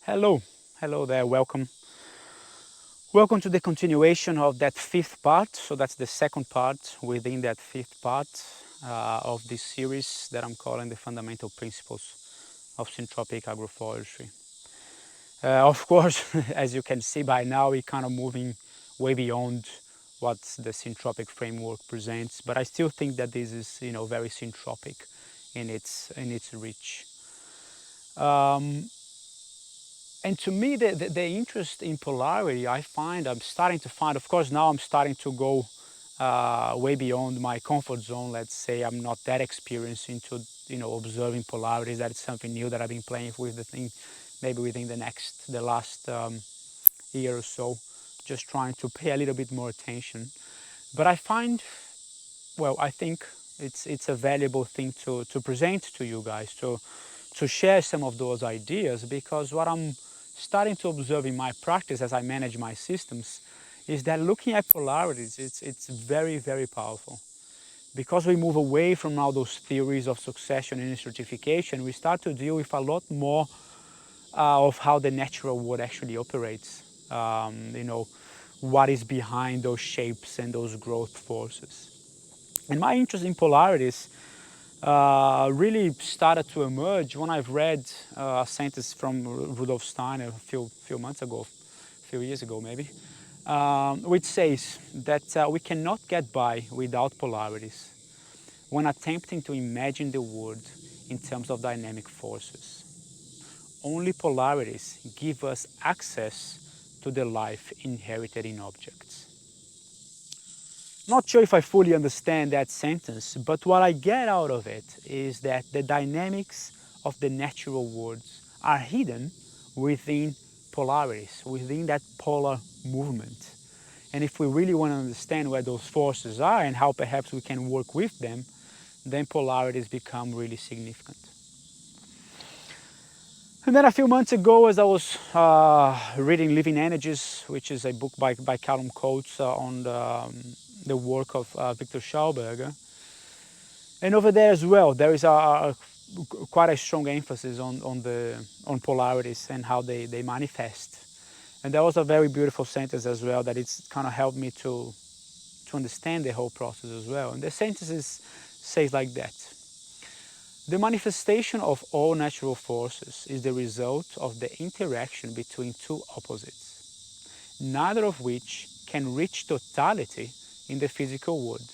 Hello, hello there, welcome. Welcome to the continuation of that fifth part. So that's the second part within that fifth part of this series that I'm calling the fundamental principles of syntropic agroforestry. Of course, as you can see by now, we're kind of moving way beyond what the syntropic framework presents, but I still think that this is, very syntropic in its reach. And to me, the interest in polarity, I'm starting to find, of course, now I'm starting to go way beyond my comfort zone. Let's say I'm not that experienced into, observing polarities. That is something new that I've been playing with the thing, maybe within the last year or so, just trying to pay a little bit more attention. But I find, well, I think it's a valuable thing to present to you guys, to share some of those ideas, because what I'm starting to observe in my practice as I manage my systems is that looking at polarities, it's very, very powerful. Because we move away from all those theories of succession and stratification, we start to deal with a lot more of how the natural world actually operates. What is behind those shapes and those growth forces. And my interest in polarities really started to emerge when I've read a sentence from Rudolf Steiner a few months ago, a few years ago maybe, which says that we cannot get by without polarities when attempting to imagine the world in terms of dynamic forces. Only polarities give us access to the life inherited in objects. Not sure if I fully understand that sentence, but what I get out of it is that the dynamics of the natural worlds are hidden within polarities, within that polar movement. And if we really want to understand where those forces are and how perhaps we can work with them, then polarities become really significant. And then a few months ago, as I was reading Living Energies, which is a book by Callum Coates on the work of Victor Schauberger, and over there as well, there is quite a strong emphasis on polarities and how they manifest. And there was a very beautiful sentence as well that it's kind of helped me to understand the whole process as well. And the sentence says like that: the manifestation of all natural forces is the result of the interaction between two opposites, neither of which can reach totality in the physical world,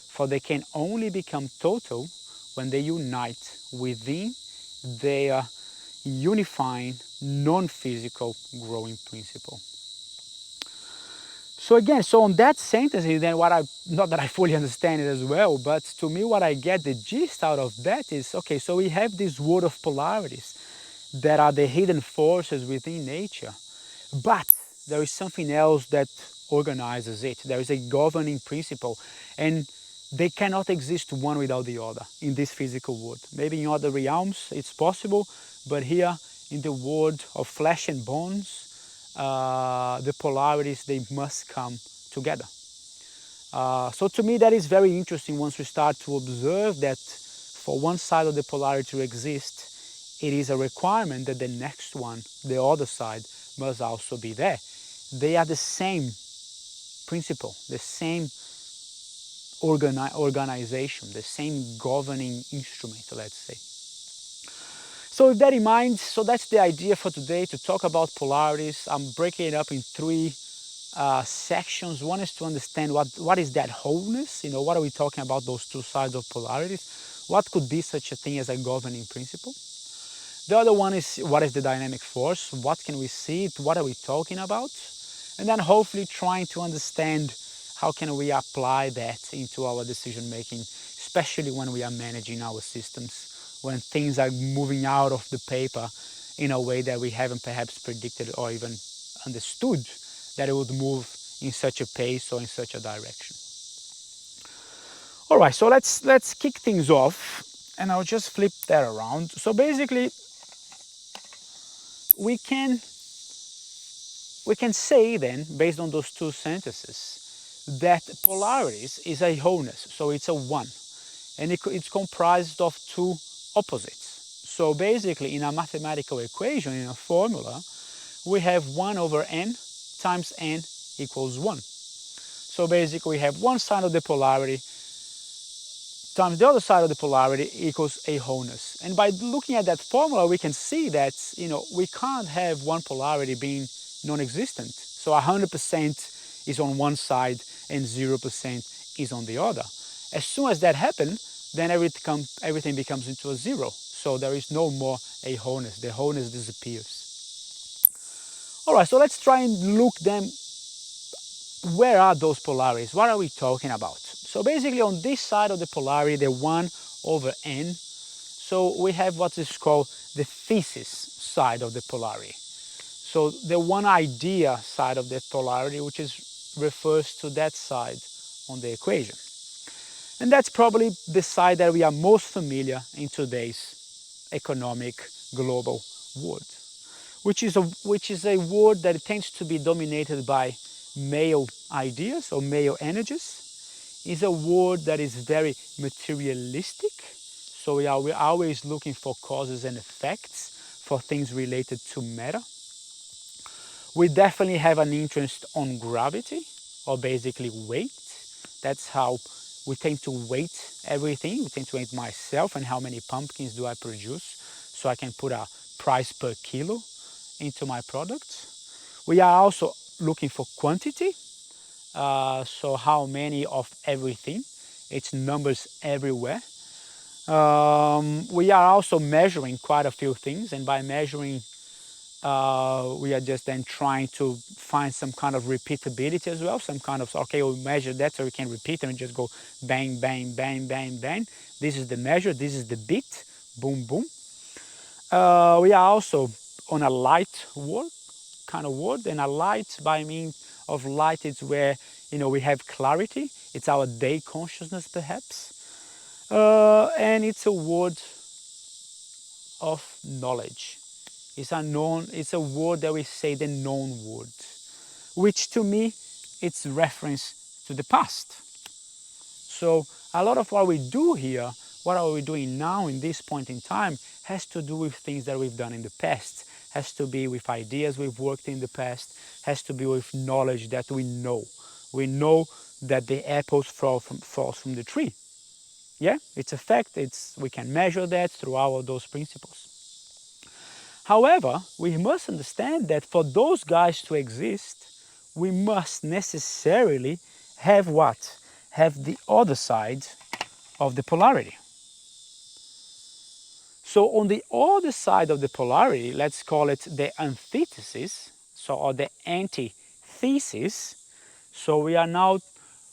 for they can only become total when they unite within their unifying non-physical growing principle. So again, so on that sentence, then not that I fully understand it as well, but to me what I get the gist out of that is, okay, so we have this world of polarities that are the hidden forces within nature, but there is something else that organizes it. There is a governing principle, and they cannot exist one without the other in this physical world. Maybe in other realms it's possible, but here in the world of flesh and bones, the polarities, they must come together. So to me that is very interesting once we start to observe that for one side of the polarity to exist, it is a requirement that the next one, the other side, must also be there. They are the same principle, the same organization, the same governing instrument, let's say. So with that in mind, so that's the idea for today, to talk about polarities. I'm breaking it up in three sections. One is to understand what is that wholeness, what are we talking about, those two sides of polarities? What could be such a thing as a governing principle? The other one is, what is the dynamic force? What can we see? What are we talking about? And then hopefully trying to understand how can we apply that into our decision making, especially when we are managing our systems, when things are moving out of the paper in a way that we haven't perhaps predicted or even understood that it would move in such a pace or in such a direction. All right, so let's kick things off, and I'll just flip that around. So basically, we can say then, based on those two sentences, that polarities is a wholeness, so it's a one, and it's comprised of two opposites. So basically, in a mathematical equation, in a formula, we have 1 over n times n equals 1. So basically, we have one side of the polarity times the other side of the polarity equals a wholeness. And by looking at that formula, we can see that, we can't have one polarity being non-existent. So 100% is on one side and 0% is on the other. As soon as that happens, then everything becomes into a zero. So there is no more a wholeness. The wholeness disappears. All right, so let's try and look them. Where are those polarities? What are we talking about? So basically on this side of the polarity, the 1 over n, so we have what is called the thesis side of the polarity. So the one idea side of the polarity, which refers to that side on the equation. And that's probably the side that we are most familiar in today's economic global world, which is a world that tends to be dominated by male ideas or male energies. Is a world that is very materialistic. So we're always looking for causes and effects for things related to matter. We definitely have an interest on gravity, or basically weight. That's how we tend to weight everything. We tend to weight myself and how many pumpkins do I produce, so I can put a price per kilo into my products. We are also looking for quantity. So how many of everything, it's numbers everywhere. We are also measuring quite a few things, and by measuring, we are just then trying to find some kind of repeatability as well, some kind of, okay, we'll measure that so we can repeat and just go bang, bang, bang, bang, bang. This is the measure, this is the beat, boom, boom. We are also on a light world, kind of world, and a light by means of light is where we have clarity. It's our day consciousness perhaps, and it's a word of knowledge. It's a word that we say the known word, which to me it's reference to the past. So a lot of what we do here, what are we doing now in this point in time, has to do with things that we've done in the past, has to be with ideas we've worked in the past, has to be with knowledge that we know. We know that the apples falls from the tree. Yeah, it's a fact. We can measure that through all those principles. However, we must understand that for those guys to exist, we must necessarily have what? Have the other side of the polarity. So on the other side of the polarity, let's call it the antithesis, or the antithesis. So we are now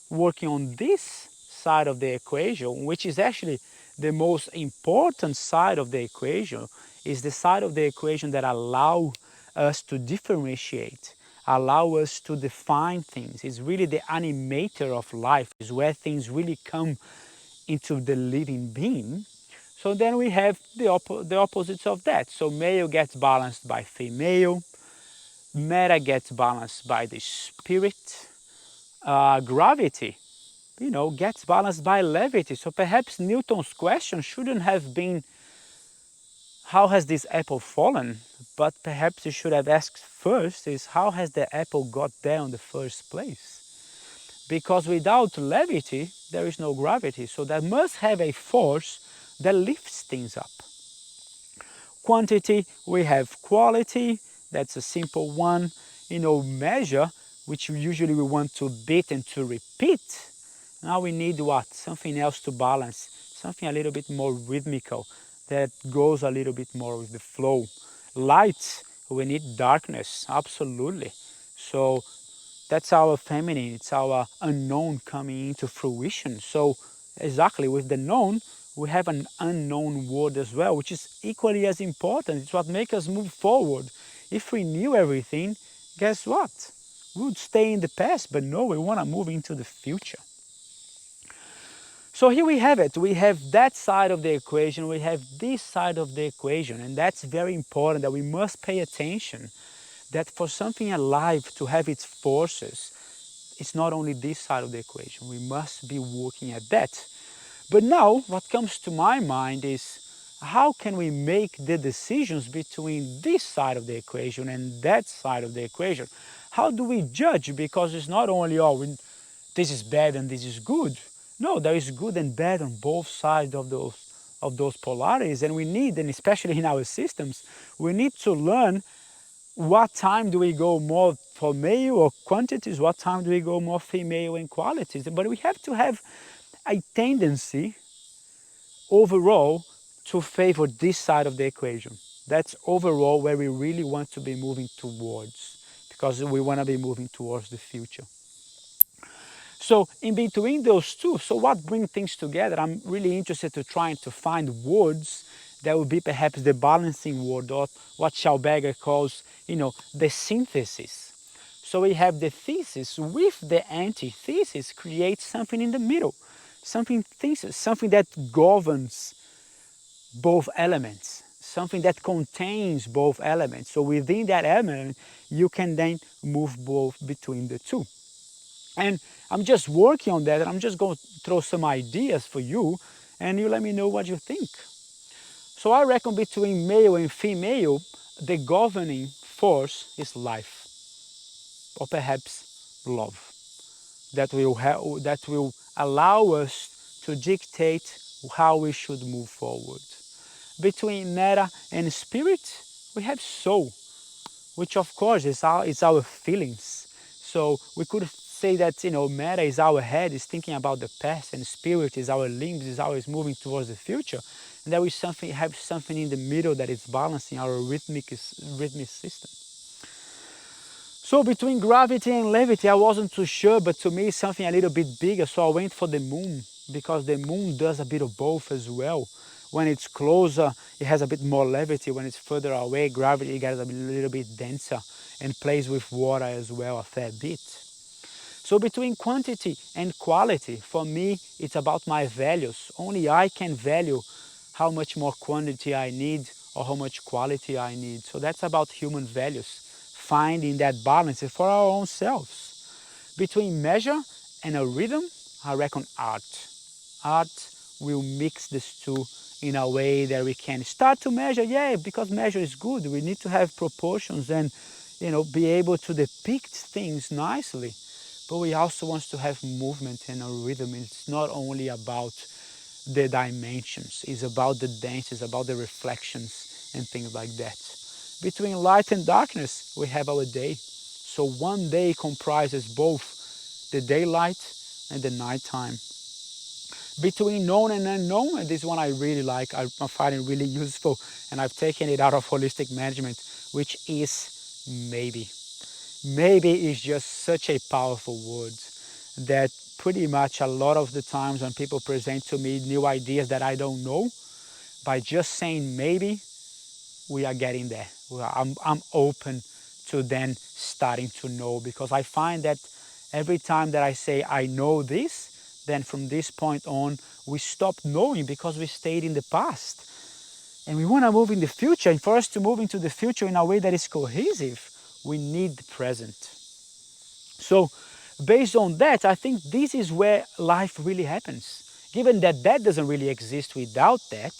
working on this side of the equation, which is actually the most important side of the equation, is the side of the equation that allows us to differentiate, allow us to define things. It's really the animator of life, is where things really come into the living being. So then we have the opposites of that. So male gets balanced by female, matter gets balanced by the spirit, gravity, gets balanced by levity. So perhaps Newton's question shouldn't have been, how has this apple fallen? But perhaps he should have asked first is, how has the apple got there in the first place? Because without levity, there is no gravity. So that must have a force that lifts things up. Quantity, we have quality. That's a simple one. Measure, which usually we want to beat and to repeat. Now we need what? Something else to balance. Something a little bit more rhythmical that goes a little bit more with the flow. Light, we need darkness, absolutely. So that's our feminine, it's our unknown coming into fruition. So exactly, with the known, we have an unknown world as well, which is equally as important. It's what makes us move forward. If we knew everything, guess what? We would stay in the past, but no, we want to move into the future. So here we have it. We have that side of the equation, we have this side of the equation, and that's very important that we must pay attention that for something alive to have its forces, it's not only this side of the equation. We must be working at that. But now, what comes to my mind is, how can we make the decisions between this side of the equation and that side of the equation? How do we judge? Because it's not only, oh, this is bad and this is good. No, there is good and bad on both sides of those polarities, and we need, and especially in our systems, we need to learn what time do we go more for male or quantities, what time do we go more female in qualities. But we have to have a tendency overall to favor this side of the equation. That's overall where we really want to be moving towards, because we want to be moving towards the future. So in between those two, so what brings things together? I'm really interested to trying to find words that would be perhaps the balancing word, or what Schauberger calls, the synthesis. So we have the thesis with the antithesis creates something in the middle, something that governs both elements, something that contains both elements. So within that element, you can then move both between the two. And I'm just working on that, and I'm just going to throw some ideas for you, and you let me know what you think. So I reckon between male and female, the governing force is life, or perhaps love, that will allow us to dictate how we should move forward. Between matter and spirit, we have soul, which of course is our feelings. So we could say that matter is our head, is thinking about the past, and spirit is our limbs, is always moving towards the future. And there is have something in the middle that is balancing our rhythmic system. So between gravity and levity, I wasn't too sure, but to me something a little bit bigger, so I went for the moon, because the moon does a bit of both as well. When it's closer, it has a bit more levity. When it's further away, gravity gets a little bit denser and plays with water as well a fair bit. So between quantity and quality, for me, it's about my values. Only I can value how much more quantity I need or how much quality I need. So that's about human values, finding that balance for our own selves. Between measure and a rhythm, I reckon art. Art will mix these two in a way that we can start to measure, yeah, because measure is good. We need to have proportions and be able to depict things nicely. But we also want to have movement and a rhythm. It's not only about the dimensions, it's about the dance, it's about the reflections and things like that. Between light and darkness, we have our day. So one day comprises both the daylight and the nighttime. Between known and unknown, and this one I really like, I find it really useful, and I've taken it out of holistic management, which is maybe. Maybe is just such a powerful word that pretty much a lot of the times when people present to me new ideas that I don't know, by just saying maybe, we are getting there. I'm open to then starting to know, because I find that every time that I say I know this, then from this point on, we stop knowing because we stayed in the past. And we want to move in the future. And for us to move into the future in a way that is cohesive, we need the present. So based on that, I think this is where life really happens. Given that that doesn't really exist without that,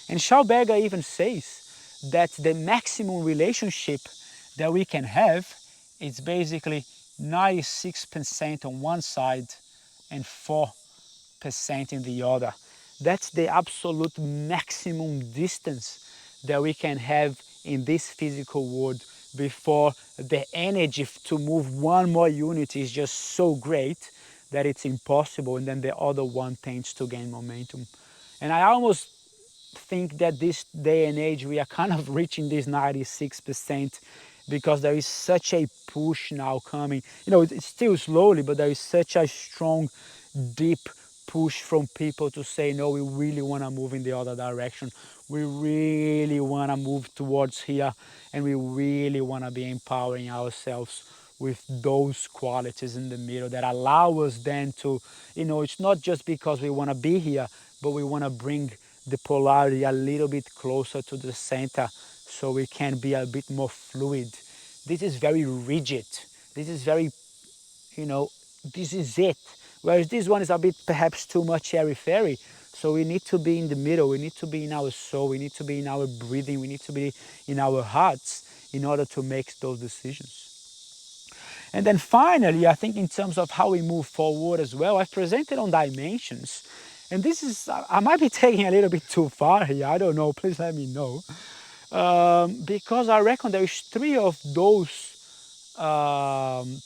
and Schauberger even says that the maximum relationship that we can have is basically 96% on one side and 4% in the other. That's the absolute maximum distance that we can have in this physical world before the energy to move one more unit is just so great that it's impossible, and then the other one tends to gain momentum. And I almost think that this day and age we are kind of reaching this 96%, because there is such a push now coming. It's still slowly, but there is such a strong, deep push from people to say, no, we really want to move in the other direction. We really want to move towards here, and we really want to be empowering ourselves with those qualities in the middle that allow us then to, it's not just because we want to be here, but we want to bring the polarity a little bit closer to the center so we can be a bit more fluid. This is very rigid. This is very, this is it. Whereas this one is a bit perhaps too much airy-fairy. So we need to be in the middle, we need to be in our soul, we need to be in our breathing, we need to be in our hearts in order to make those decisions. And then finally, I think in terms of how we move forward as well, I've presented on dimensions. And this is, I might be taking a little bit too far here, I don't know, please let me know. Because I reckon there is 3 of those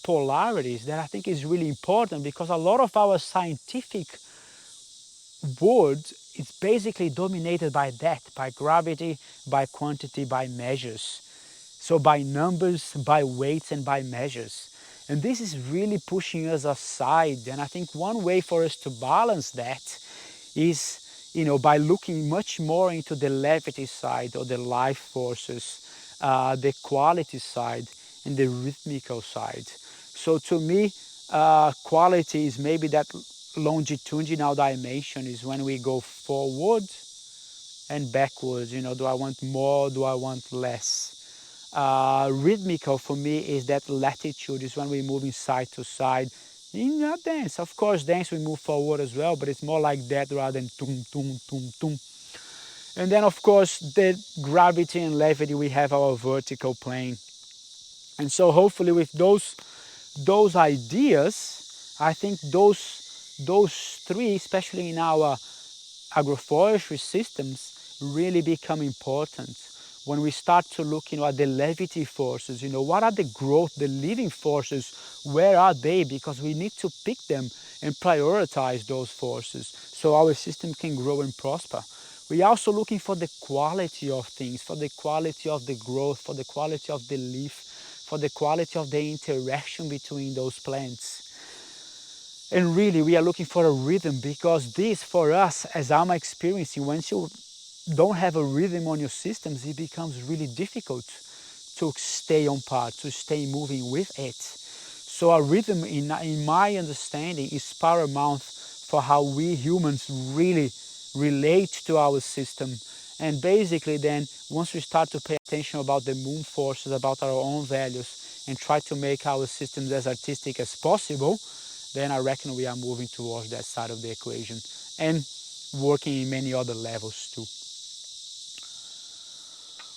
polarities that I think is really important, because a lot of our scientific world is basically dominated by that, by gravity, by quantity, by measures. So by numbers, by weights, and by measures. And this is really pushing us aside. And I think one way for us to balance that is, by looking much more into the levity side, or the life forces, the quality side, and the rhythmical side. So to me, quality is maybe that longitudinal dimension, is when we go forward and backwards. Do I want more? Do I want less? Rhythmical for me is that latitude, is when we're moving side to side. In a dance, of course, dance we move forward as well, but it's more like that rather than tum, tum, tum, tum. And then, of course, the gravity and levity, we have our vertical plane. And so hopefully with those ideas, I think those 3, especially in our agroforestry systems, really become important when we start to look at the levity forces. What are the growth, the living forces? Where are they? Because we need to pick them and prioritize those forces so our system can grow and prosper. We are also looking for the quality of things, for the quality of the growth, for the quality of the leaf, for the quality of the interaction between those plants. And really, we are looking for a rhythm, because this, for us, as I'm experiencing, once you don't have a rhythm on your systems, it becomes really difficult to stay on par, to stay moving with it. So a rhythm, in my understanding, is paramount for how we humans really relate to our system. And basically then, once we start to pay attention about the moon forces, about our own values, and try to make our systems as artistic as possible, then I reckon we are moving towards that side of the equation, and working in many other levels too.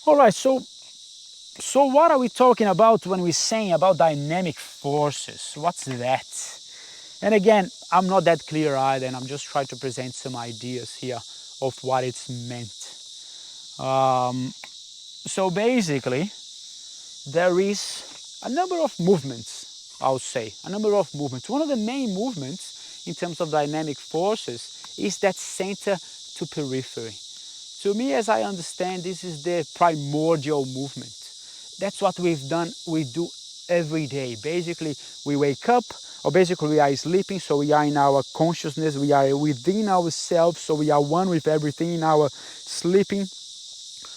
All right, so what are we talking about when we're saying about dynamic forces? What's that? And again, I'm not that clear-eyed, and I'm just trying to present some ideas here of what it's meant. So basically, there is a number of movements, I would say, a number of movements. One of the main movements in terms of dynamic forces is that center to periphery. To me, as I understand, this is the primordial movement. That's what we do every day. Basically, we wake up, or basically we are sleeping, so we are in our consciousness, we are within ourselves, so we are one with everything in our sleeping.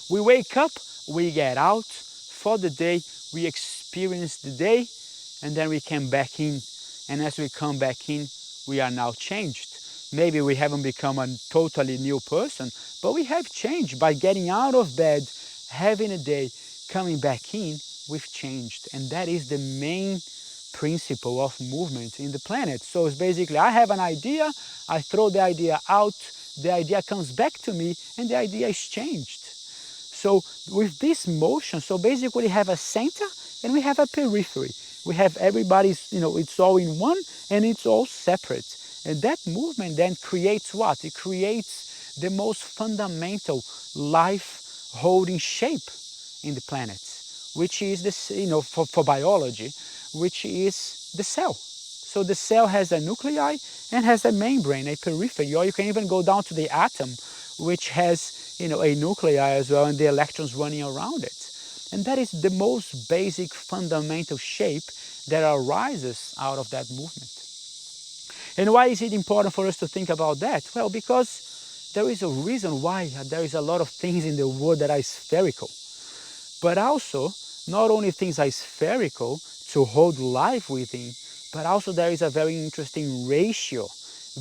We wake up, we get out for the day, we experience the day, and then we come back in. And as we come back in, we are now changed. Maybe we haven't become a totally new person, but we have changed by getting out of bed, having a day, coming back in, we've changed. And that is the main principle of movement in the planet. So it's basically, I have an idea, I throw the idea out, the idea comes back to me, and the idea is changed. So with this motion, so basically we have a center and we have a periphery. We have everybody's, it's all in one and it's all separate. And that movement then creates what? It creates the most fundamental life-holding shape in the planet, which is this, for biology, which is the cell. So the cell has a nuclei and has a membrane, a periphery, or you can even go down to the atom, which has a nuclei as well, and the electrons running around it. And that is the most basic fundamental shape that arises out of that movement. And why is it important for us to think about that? Well, because there is a reason why there is a lot of things in the world that are spherical. But also, not only things are spherical to hold life within, but also there is a very interesting ratio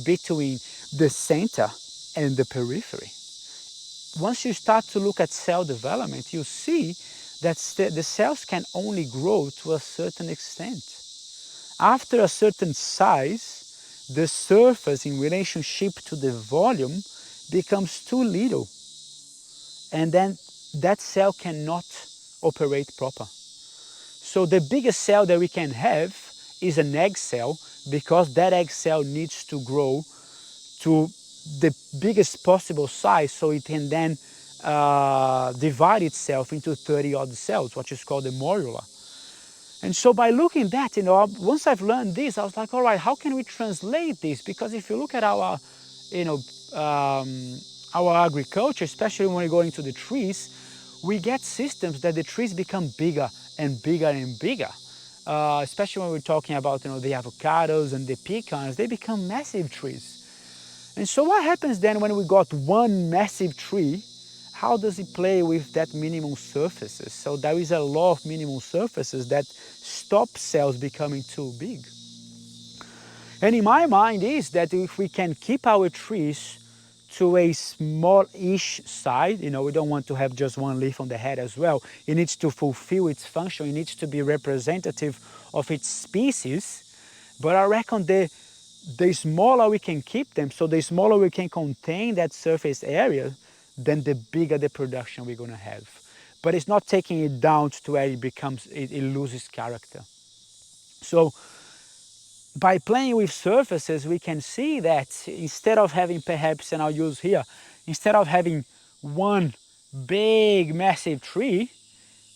between the center and the periphery. Once you start to look at cell development, you see that the cells can only grow to a certain extent. After a certain size, the surface in relationship to the volume becomes too little, and then that cell cannot operate proper. So the biggest cell that we can have is an egg cell, because that egg cell needs to grow to the biggest possible size so it can then divide itself into 30 odd cells, what is called the morula. And so by looking at that, once I've learned this, I was like, all right, how can we translate this? Because if you look at our, our agriculture, especially when we go into the trees, we get systems that the trees become bigger and bigger and bigger. Especially when we're talking about, the avocados and the pecans, they become massive trees. And so what happens then when we got one massive tree? How does it play with that minimum surfaces? So there is a law of minimum surfaces that stops cells becoming too big. And in my mind is that if we can keep our trees to a small-ish size, we don't want to have just one leaf on the head as well. It needs to fulfill its function. It needs to be representative of its species. But I reckon the smaller we can keep them, so the smaller we can contain that surface area, then the bigger the production we're going to have. But it's not taking it down to where it loses character. So by playing with surfaces, we can see that instead of having perhaps, and I'll use here, instead of having one big massive tree,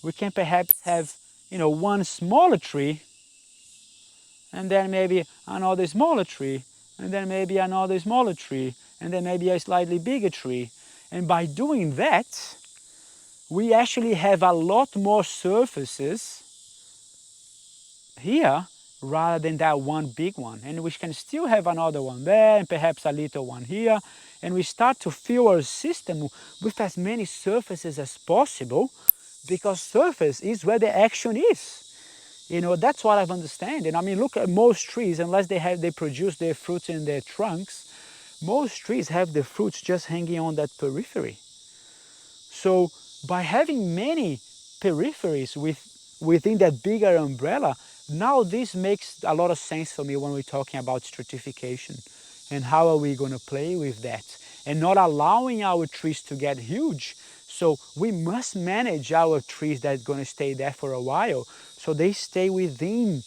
we can perhaps have one smaller tree, and then maybe another smaller tree, and then maybe another smaller tree, and then maybe a slightly bigger tree. And by doing that, we actually have a lot more surfaces here rather than that one big one. And we can still have another one there and perhaps a little one here. And we start to fill our system with as many surfaces as possible, because surface is where the action is. That's what I've understand. And I mean, look at most trees, unless they produce their fruits in their trunks, most trees have the fruits just hanging on that periphery. So by having many peripheries within that bigger umbrella, now this makes a lot of sense for me when we're talking about stratification and how are we going to play with that and not allowing our trees to get huge. So we must manage our trees that are going to stay there for a while, so they stay within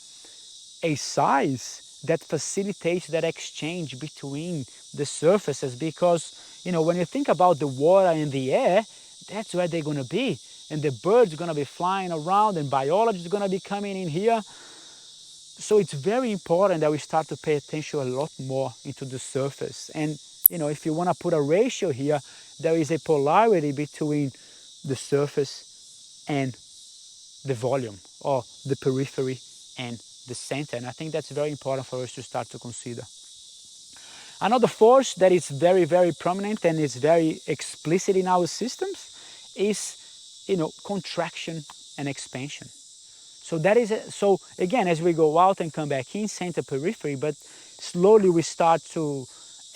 a size that facilitates that exchange between the surfaces. Because when you think about the water and the air, that's where they're going to be, and the birds are going to be flying around, and biology is going to be coming in here. So it's very important that we start to pay attention a lot more into the surface. And if you want to put a ratio here, there is a polarity between the surface and the volume, or the periphery and the center. And I think that's very important for us to start to consider. Another force that is very, very prominent and is very explicit in our systems is, contraction and expansion. So that is, so again, as we go out and come back in, center, periphery, but slowly we start to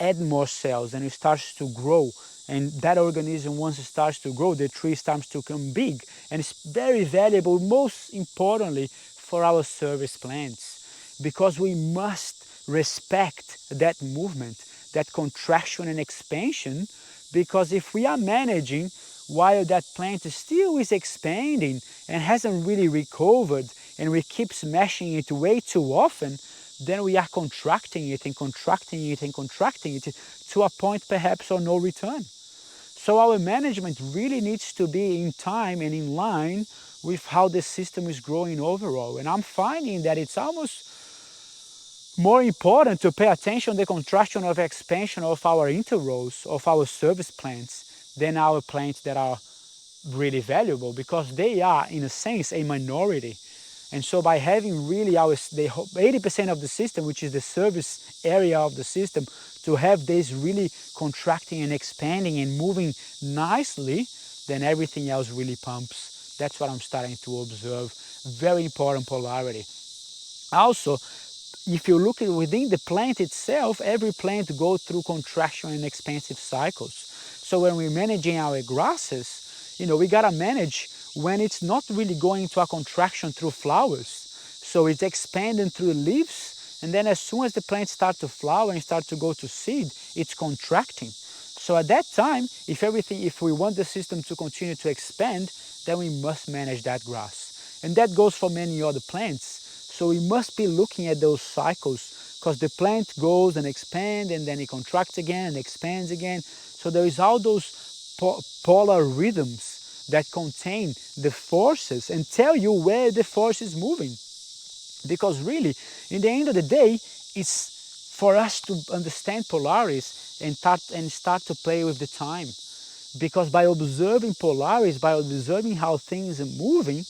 add more cells and it starts to grow. And that organism, once it starts to grow, the tree starts to become big. And it's very valuable, most importantly, for our service plants, because we must respect that movement, that contraction and expansion, because if we are managing while that plant still is expanding and hasn't really recovered, and we keep smashing it way too often, then we are contracting it and contracting it and contracting it to a point perhaps of no return. So our management really needs to be in time and in line with how the system is growing overall. And I'm finding that it's almost more important to pay attention to the contraction or expansion of our interrows, of our service plants, than our plants that are really valuable, because they are, in a sense, a minority. And so by having really the 80% of the system, which is the service area of the system, to have this really contracting and expanding and moving nicely, then everything else really pumps. That's what I'm starting to observe. Very important polarity. Also, if you look at within the plant itself, every plant goes through contraction and expansive cycles. So when we're managing our grasses, we gotta manage when it's not really going to a contraction through flowers. So it's expanding through leaves, and then as soon as the plants start to flower and start to go to seed, it's contracting. So at that time, if we want the system to continue to expand, then we must manage that grass. And that goes for many other plants. So we must be looking at those cycles, because the plant goes and expands, and then it contracts again and expands again. So there is all those polar rhythms that contain the forces and tell you where the force is moving. Because really, in the end of the day, it's for us to understand polarities and start to play with the time. Because by observing polarities, by observing how things are moving,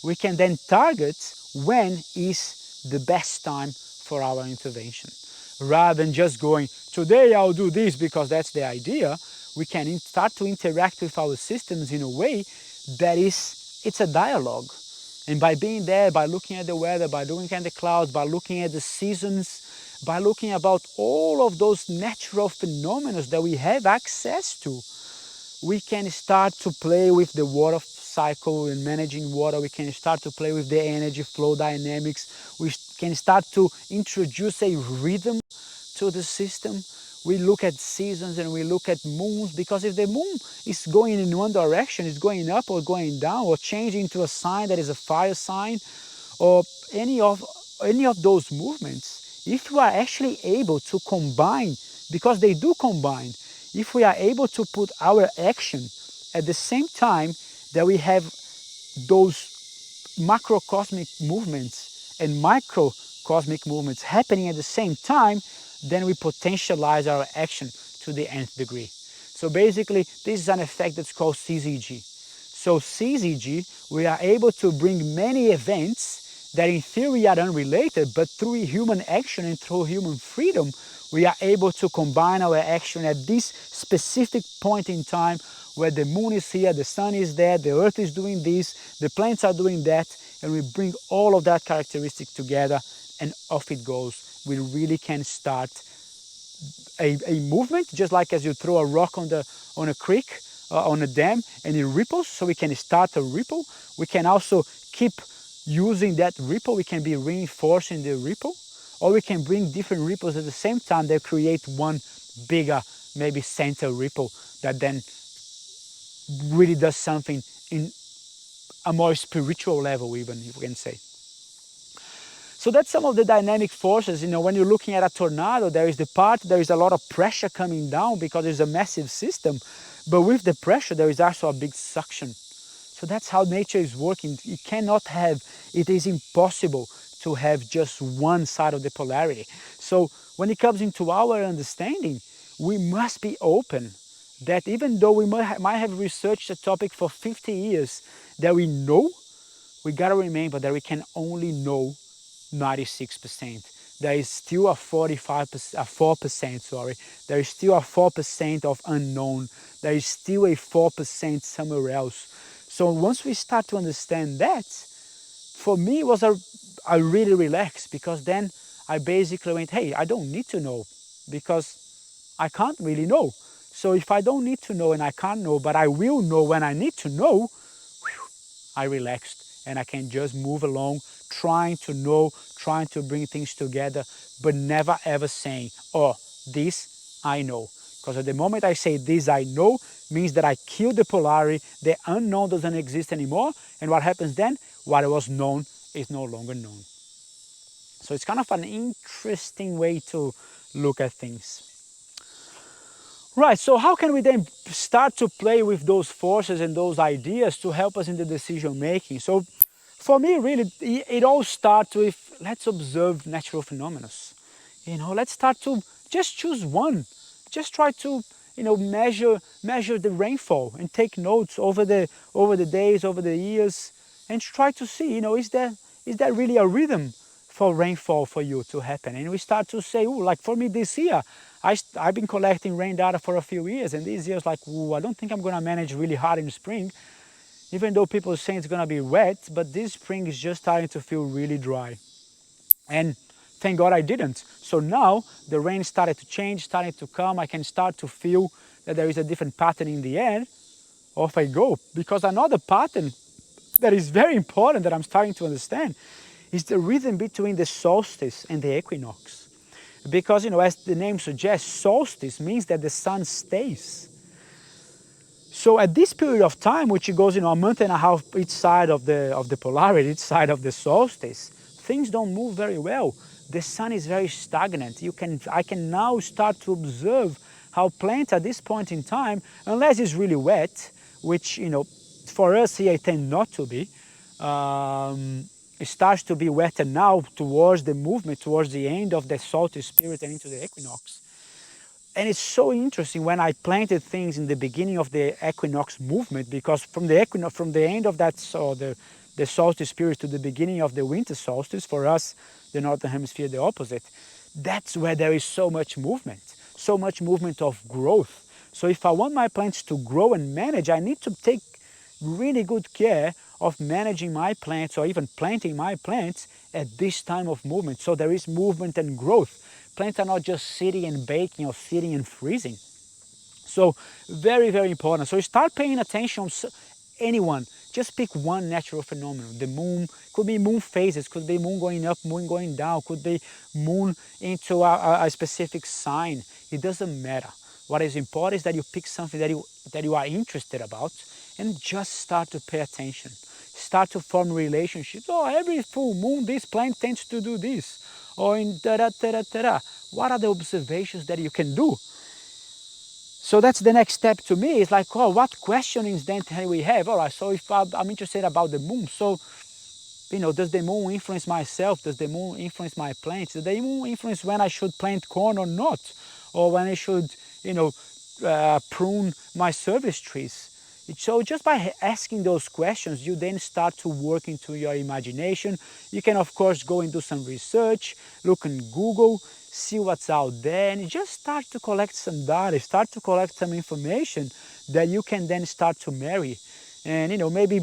we can then target when is the best time for our intervention. Rather than just going, today I'll do this because that's the idea, we can start to interact with our systems in a way that it's a dialogue. And by being there, by looking at the weather, by looking at the clouds, by looking at the seasons, by looking about all of those natural phenomena that we have access to, we can start to play with the water cycle and managing water. We can start to play with the energy flow dynamics. We can start to introduce a rhythm to the system. We look at seasons and we look at moons, because if the moon is going in one direction, it's going up or going down or changing to a sign that is a fire sign, or any of those movements, if we are actually able to combine, because they do combine, if we are able to put our action at the same time that we have those macrocosmic movements and microcosmic movements happening at the same time, then we potentialize our action to the nth degree. So basically, this is an effect that's called CZG. So CZG, we are able to bring many events that in theory are unrelated, but through human action and through human freedom, we are able to combine our action at this specific point in time where the moon is here, the sun is there, the earth is doing this, the plants are doing that, and we bring all of that characteristic together and off it goes. We really can start a movement, just like as you throw a rock on a creek, on a dam, and it ripples, so we can start a ripple. We can also keep using that ripple. We can be reinforcing the ripple, or we can bring different ripples at the same time that create one bigger, maybe center ripple that then really does something in a more spiritual level, even, if we can say. So that's some of the dynamic forces. When you're looking at a tornado, there is a lot of pressure coming down because there's a massive system. But with the pressure, there is also a big suction. So that's how nature is working. It is impossible to have just one side of the polarity. So when it comes into our understanding, we must be open that even though we might have researched a topic for 50 years, that we got to remember that we can only know 96%. There is still a 4%, sorry. There is still a 4% of unknown. There is still a 4% somewhere else. So once we start to understand that, for me it was I really relaxed, because then I basically went, hey, I don't need to know, because I can't really know. So if I don't need to know and I can't know, but I will know when I need to know, I relaxed and I can just move along, trying to know, trying to bring things together, but never ever saying, oh, this I know. Because at the moment I say this I know, means that I kill the polarity, the unknown doesn't exist anymore, and what happens then? What was known is no longer known. So it's kind of an interesting way to look at things. Right, so how can we then start to play with those forces and those ideas to help us in the decision making? So for me, really, it all starts with, let's observe natural phenomena. Let's start to just choose one. Just try to, measure the rainfall and take notes over the days, over the years, and try to see, is there really a rhythm for rainfall for you to happen? And we start to say, like for me this year, I've been collecting rain data for a few years, and this year's like, I don't think I'm going to manage really hard in spring, even though people are saying it's going to be wet, but this spring is just starting to feel really dry. And thank God I didn't. So now the rain started to change, started to come. I can start to feel that there is a different pattern in the air. Off I go. Because another pattern that is very important that I'm starting to understand is the rhythm between the solstice and the equinox. Because, as the name suggests, solstice means that the sun stays. So at this period of time, which goes, a month and a half each side of the polarity, each side of the solstice, things don't move very well. The sun is very stagnant. I can now start to observe how plants at this point in time, unless it's really wet, which, for us here it tends not to be, it starts to be wetter now towards the movement, towards the end of the solstice period and into the equinox. And it's so interesting when I planted things in the beginning of the equinox movement, because from the end of that, so the solstice period to the beginning of the winter solstice, for us, the northern hemisphere, the opposite, that's where there is so much movement of growth. So if I want my plants to grow and manage, I need to take really good care of managing my plants, or even planting my plants at this time of movement. So there is movement and growth. Plants are not just sitting and baking or sitting and freezing. So very, very important. So you start paying attention to anyone. Just pick one natural phenomenon. The moon, could be moon phases, could be moon going up, moon going down, could be moon into a specific sign. It doesn't matter. What is important is that you pick something that you are interested about and just start to pay attention. Start to form relationships. Oh, every full moon this plant tends to do this. Or in da-da-da-da-da. What are the observations that you can do? So that's the next step to me. It's like, oh, what questionings then can we have? All right, so if I'm interested about the moon, so, does the moon influence myself? Does the moon influence my plants? Does the moon influence when I should plant corn or not? Or when I should, prune my service trees? So just by asking those questions, you then start to work into your imagination. You can, of course, go and do some research, look in Google, see what's out there, and just start to collect some data, start to collect some information that you can then start to marry. And, maybe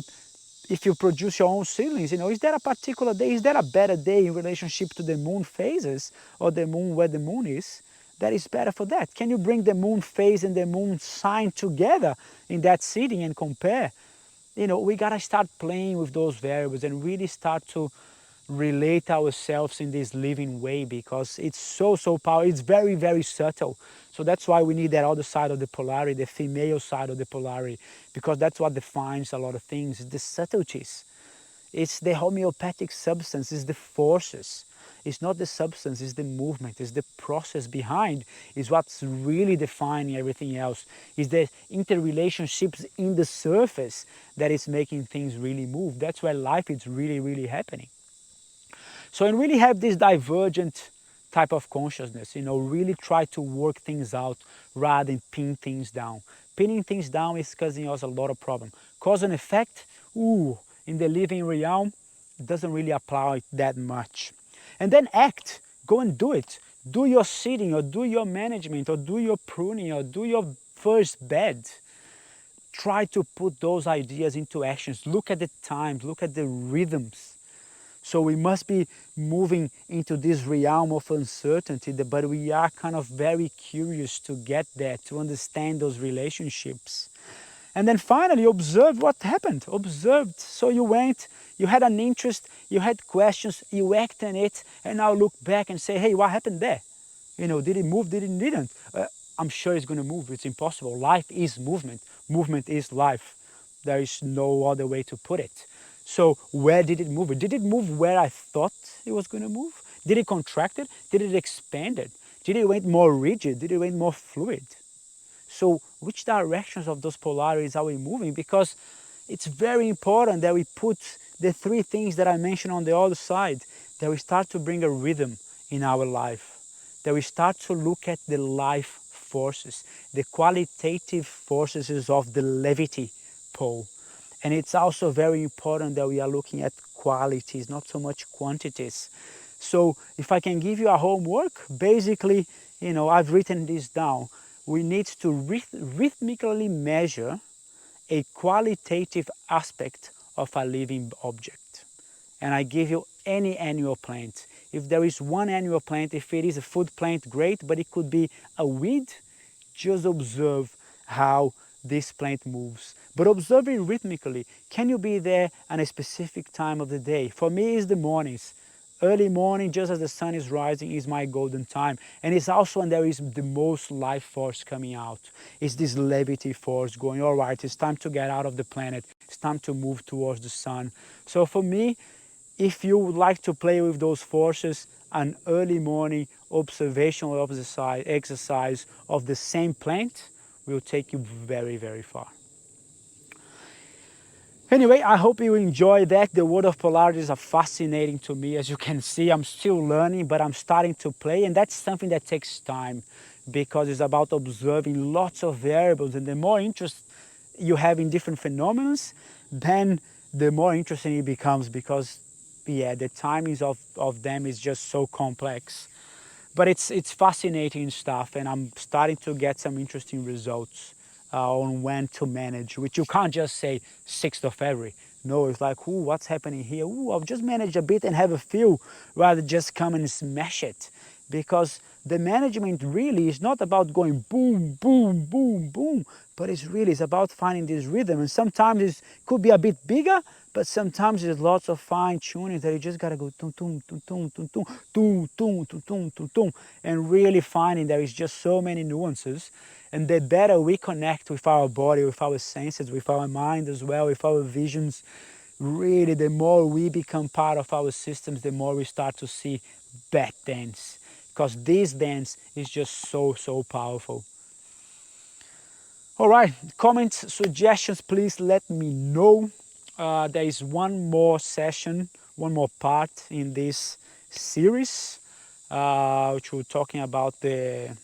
if you produce your own seedlings, is there a particular day, is there a better day in relationship to the moon phases or the moon where the moon is? That is better for that. Can you bring the moon phase and the moon sign together in that seeding and compare? We gotta start playing with those variables and really start to relate ourselves in this living way, because it's so powerful. It's very, very subtle. So that's why we need that other side of the polarity, the female side of the polarity, because that's what defines a lot of things, the subtleties. It's the homeopathic substance, it's the forces. It's not the substance, it's the movement, it's the process behind, is what's really defining everything else. It's the interrelationships in the surface that is making things really move. That's where life is really, really happening. So, and really have this divergent type of consciousness, really try to work things out rather than pin things down. Pinning things down is causing us a lot of problem. Cause and effect, in the living realm, doesn't really apply that much. And then act, go and do it. Do your seeding, or do your management, or do your pruning, or do your first bed. Try to put those ideas into actions. Look at the times, look at the rhythms. So we must be moving into this realm of uncertainty, but we are kind of very curious to get there, to understand those relationships. And then finally, observe what happened. Observed. So you went, you had an interest, you had questions, you acted on it, and now look back and say, hey, what happened there? Did it move, did it didn't? I'm sure it's going to move. It's impossible. Life is movement. Movement is life. There is no other way to put it. So where did it move? Did it move where I thought it was going to move? Did it contract it? Did it expand it? Did it went more rigid? Did it went more fluid? So which directions of those polarities are we moving? Because it's very important that we put the three things that I mentioned on the other side, that we start to bring a rhythm in our life, that we start to look at the life forces, the qualitative forces of the levity pole. And it's also very important that we are looking at qualities, not so much quantities. So if I can give you a homework, basically, I've written this down. We need to rhythmically measure a qualitative aspect of a living object. And I give you any annual plant. If there is one annual plant, if it is a food plant, great, but it could be a weed, just observe how this plant moves. But observe it rhythmically. Can you be there at a specific time of the day? For me, it's the mornings. Early morning, just as the sun is rising, is my golden time. And it's also when there is the most life force coming out. It's this levity force going, all right, it's time to get out of the planet. It's time to move towards the sun. So for me, if you would like to play with those forces, an early morning observational exercise of the same plant will take you very, very far. Anyway, I hope you enjoy that. The world of polarities are fascinating to me. As you can see, I'm still learning, but I'm starting to play, and that's something that takes time because it's about observing lots of variables, and the more interest you have in different phenomena, then the more interesting it becomes because, yeah, the timings of them is just so complex. But it's fascinating stuff, and I'm starting to get some interesting results on when to manage, which you can't just say 6th of February. No, it's like, ooh, what's happening here? Ooh, I'll just manage a bit and have a feel rather just come and smash it. Because the management really is not about going boom, boom, boom, boom, but it's about finding this rhythm. And sometimes it could be a bit bigger, but sometimes there's lots of fine tuning that you just gotta go tum tum tum tum tum tum tum tum tum tum tum tum, and really finding there is just so many nuances. And the better we connect with our body, with our senses, with our mind as well, with our visions, really the more we become part of our systems, the more we start to see that dance. Because this dance is just so powerful. All right, comments, suggestions, please let me know. There is one more session, one more part in this series, which we're talking about the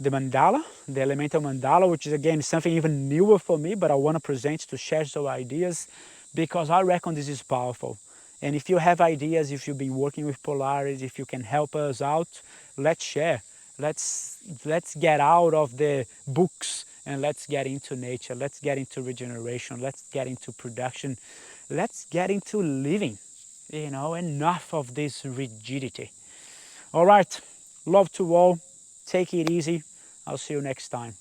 mandala, the elemental mandala, which is again something even newer for me, but I want to present to share some ideas because I reckon this is powerful. And if you have ideas, if you've been working with polarities, if you can help us out, let's share. Let's get out of the books and let's get into nature. Let's get into regeneration. Let's get into production. Let's get into living. You know, enough of this rigidity. All right, love to all. Take it easy. I'll see you next time.